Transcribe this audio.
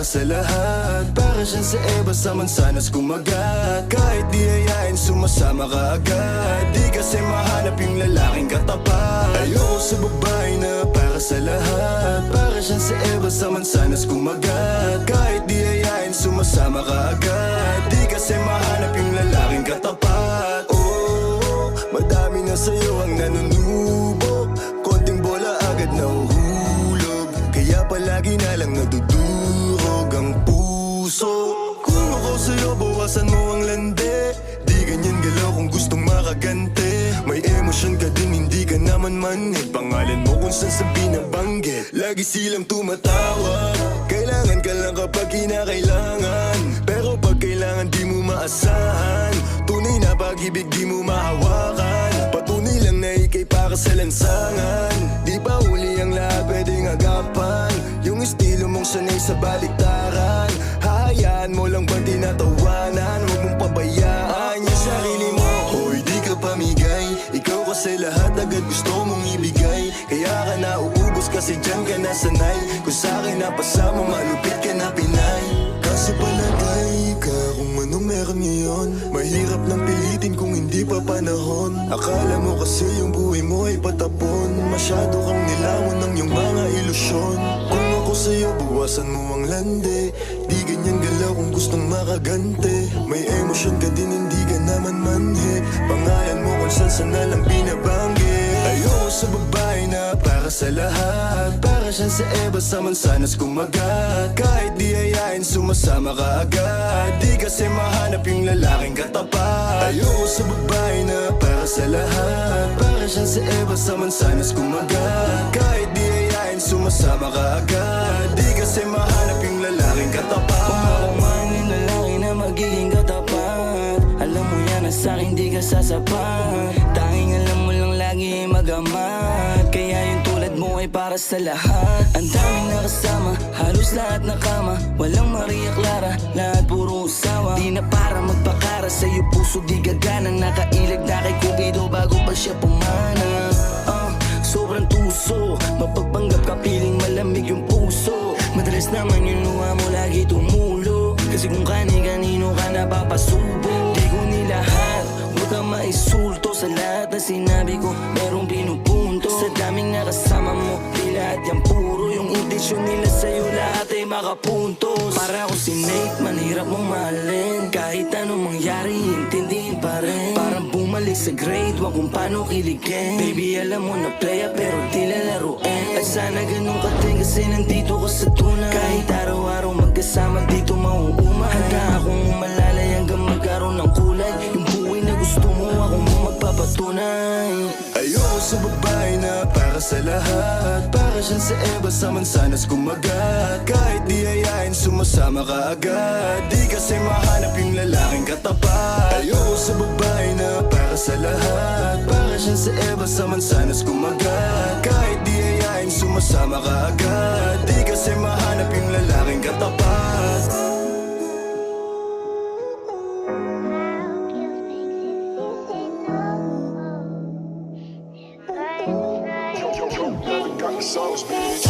para sa lahat. Para siyang sa Eva sa mansanas kumagat. Kahit di hayain sumasama ka agad. Di kasi mahanap yung lalaking katapat. Ayoko sa babae na para sa lahat. Para siyang sa Eva sa mansanas kumagat. Kahit di hayain sumasama ka agad. Di kasi mahanap yung lalaking katapat. Oh, madami na sa'yo ang nanunubo. Konting bola agad nahuhulog. Kaya palagi na lang nadudurog ang puso. Kung ako sa'yo bawasan mo ang lande. Di ganyan galaw kung gustong makagante. May emosyon ka din hindi ka naman manhid. Pangalan mo kung saan sa binabanggit. Lagi silang tumatawag. Kailangan ka lang kapag kinakailangan. Pero pag kailangan di mo maasahan. Tunay na pag-ibig di mo mahawakan. Patunay lang na ikay para sa lansangan. Di pa huli ang lahat pwedeng agapan. Yung estilo mong sanay sa baliktaran. Hahayaan mo lang ba tinatawanan? Huwag mong pabayaan yung sarili mo. Hoy di ka pamigay. Ikaw kasi lahat agad gusto mong ibigay. Kaya ka nauubos kasi dyan ka nasanay. Kung sa'kin napasama malupit ka na Pinay. Kaso palagay ka kung ano meron ngayon. Mahirap lang pilitin kung hindi pa panahon. Akala mo kasi yung buhay mo ay patapon. Masyado kang nilawan ng iyong mga ilusyon. Kung ako sa'yo bawasan mo ang lande. Di ganyan galaw kung gustong makagante. May emosyon ka din hindi ka naman manhid. Pangalan mo kung saan na lang binabanggit. Ayoko sa babae na para sa lahat. Para siyang sa Eva sa mansanas kumagat. Kahit di hayain sumasama ka agad. Di kasi mahanap yung lalaking katapat. Ayoko sa babae na para sa lahat. Para siyang sa Eva sa mansanas kumagat. Kahit di hayain sumasama ka agad. Di kasi mahanap yung lalaking katapat. Kung ako man yung lalaki na magiging katapat. Alam mo yan na sa'kin di ka sasapat. Tanging alam mo lang lagi magamat. Kaya yung tulad mo ay para sa lahat. Ang daming nakasama, halos lahat nakama. Walang Maria Clara, lahat puro usawa. Di na para magpakara, sa'yo puso di gagana. Nakailag na kay Cupido bago pa siya pumana. Sobrang tuso, mapagpanggap ka piling malamig yung puso. Madalas naman yung luha mo lagi tumulo. Kasi kung kani-kanino ka napapasubo. Di ko nilahat, huwag kang maisulto. Sa lahat na sinabi ko, merong pinupunto. Sa daming nakasama mo, di lahat yan puro. Yung intensyon nila sa'yo lahat ay makapuntos. Para ako si Nate, manhirap mong mahalin. Kahit anong mangyari, intindihin pa rin. Parang bumalik sa grade, wag kung paano kiligin. Baby alam mo na playa pero di lalaruin. Ay sana ganun ka din kasi nandito ka sa tunay. Kahit araw-araw magkasama dito mauumay. Handa akong umalalay hanggang magkaroon ng kulay. Yung buhay na gusto mo ako mo magpapatunay. Ayoko sa babae na para sa lahat. Para siyang sa Eva sa mansanas kumagat. Kahit di hayain sumasama ka agad. Di kasi mahanap yung lalaking katapat. Ayoko sa babae na para sa lahat. Para siyang sa Eva sa mansanas kumagat. Kahit di hayain sumasama ka agad. Di kasi mahanap yung lalaking katapat. Got the sauce, bitch.